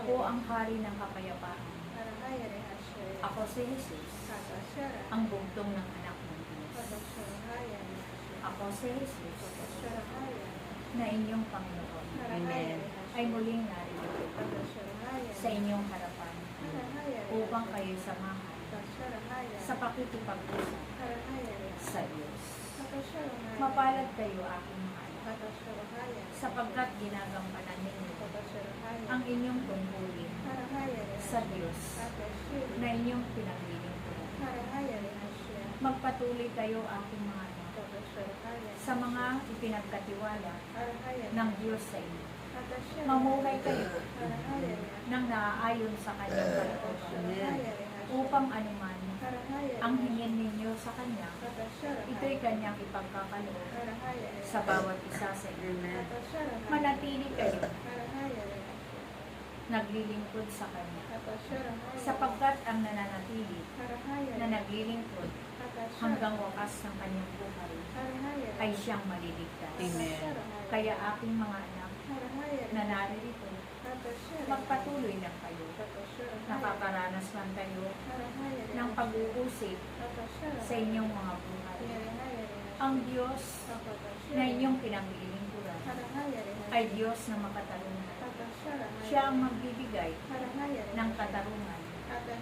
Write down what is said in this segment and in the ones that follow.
Ako ang hari ng kapayapaan. Ako si Jesus, ang bugtong ng anak ng Diyos. Ako si Jesus, na inyong Panginoon. Amen. Ay muling narito sa inyong harapan upang kayo samahan sa pakikipag-usap sa Diyos. Mapalad kayo aking mga anak, sapagkat ginagampanan ninyo ang inyong tungkulin sa Diyos na inyong pinaglilingkuran. Magpatuloy kayo aking mga anak sa mga ipinagkatiwala ng Diyos sa inyo. Mamuhay kayo nang naaayon sa kanyang kalooban upang anuman ang hingin ninyo sa kanya, ito'y kanyang ipagkakaloob sa bawat isa sa inyo. Manatili kayo naglilingkod sa kanya, sapagkat ang nananatili na naglilingkod hanggang wakas ng kanyang buhay ay siyang maliligtas. Amen. Kaya aking mga anak na naririto, magpatuloy lang kayo. Nakakaranas man kayo ng pag-uusip sa inyong mga buhay. Ang Diyos na inyong pinanglilingkuran ay Diyos na makatarungan. Siya ang magbibigay ng katarungan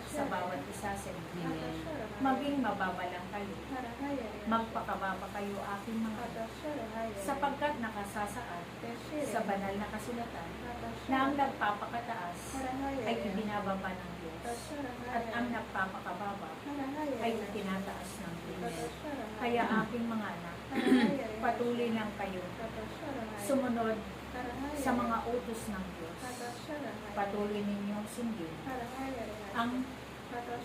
sa bawat isa sa inyo. Maging mababalang kayo. Magpakababa kayo aking mga anak, sapagkat nakasasaad sa banal na kasulatan na ang nagpapakataas ay ibinababa ng Diyos at ang nagpapakababa ay itinataas ng Diyos. Kaya aking mga anak, patuloy lang kayo sumunod sa mga utos ng Diyos. Patuloy ninyong sundin ang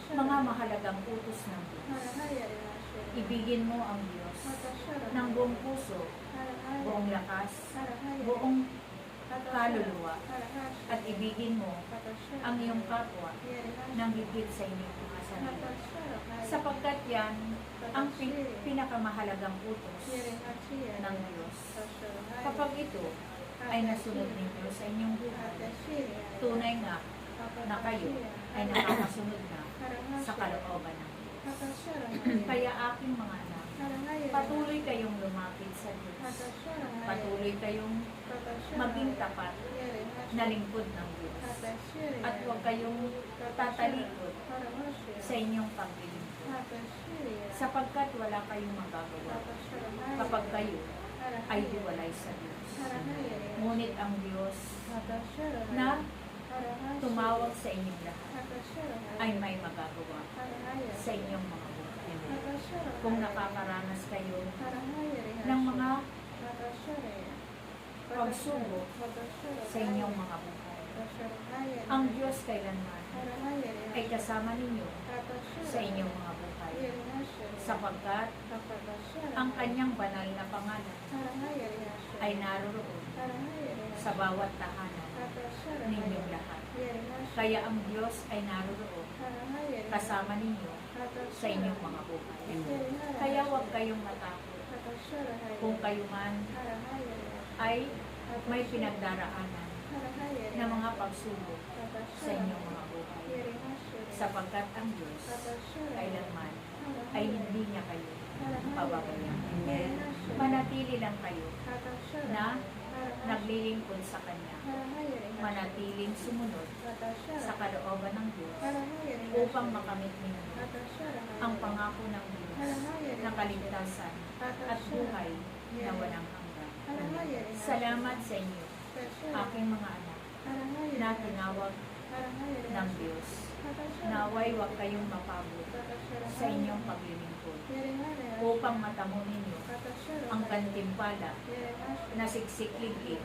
mga mahalagang utos ng Diyos. Ibigin mo ang Diyos ng buong puso, buong lakas, buong kaluluwa, at ibigin mo ang iyong kapwa ng higit sa inyong mga sarili. Sapagkat yan ang pinakamahalagang utos ng Diyos. Kapag ito ay nasunod ninyo sa inyong buhay, tunay nga na kayo ay nakakasunod na sa kalooban ng Diyos. Kaya aking mga anak, patuloy kayong lumapit sa Diyos. Patuloy kayong maging tapat na lingkod ng Diyos. At huwag kayong tatalikod sa inyong paglilingkod. Sapagkat wala kayong magagawa kapag kayo ay hiwalay sa Diyos. Ngunit ang Diyos na tumawag sa inyong lahat ay may magagawa sa inyong mga buhay. Kung nakakaranas kayo ng mga pagsubok sa inyong mga buhay, ang Diyos kailanman ay kasama ninyo sa inyong mga buhay, sapagkat ang kanyang banal na pangalan ay naroroon sa bawat tahanan ninyong lahat. Kaya ang Diyos ay naroroon kasama ninyo sa inyong mga buhay. Kaya huwag kayong matakot kung kayo man ay may pinagdaraanan na mga pagsubok sa inyong mga buhay, sapagkat ang Diyos kailanman ay hindi niya kayo pababayaan. Manatili lang kayo na naglilingkod sa Kanya. Manatiling sumunod sa kalooban ng Diyos upang makamit ninyo ang pangako ng Diyos na kaligtasan at buhay na walang hanggan. Salamat sa inyo, aking mga anak, na tinawag ng Diyos. Naway huwag kayong mapagod sa inyong paglilingkod upang matamo ninyo ang gantimpala na siksik-liglig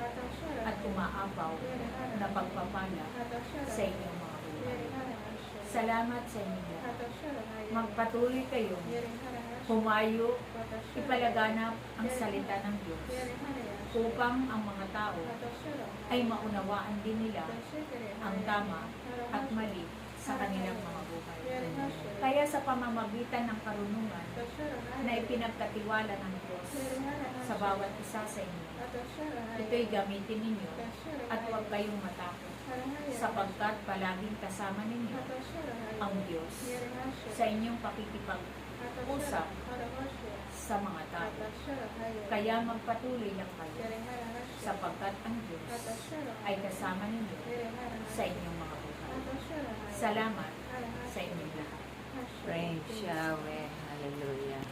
at umaapaw na pagpapala sa inyong mga buhay. Salamat sa inyo. Magpatuloy kayo, humayo, ipalaganap ang salita ng Diyos upang ang mga tao ay maunawaan din nila ang tama at mali sa kanilang mga buhay. Kaya sa pamamagitan ng karunungan na ipinagkatiwala ng Diyos sa bawat isa sa inyo, Ito'y gamitin ninyo at huwag kayong matakot sapagkat palaging kasama ninyo ang Diyos sa inyong pakikipag-usap sa mga tao. Kaya magpatuloy lang kayo sapagkat ang Diyos ay kasama ninyo sa inyong mga buhay. Salamat sa inyong lahat. Praise Yahweh. Hallelujah.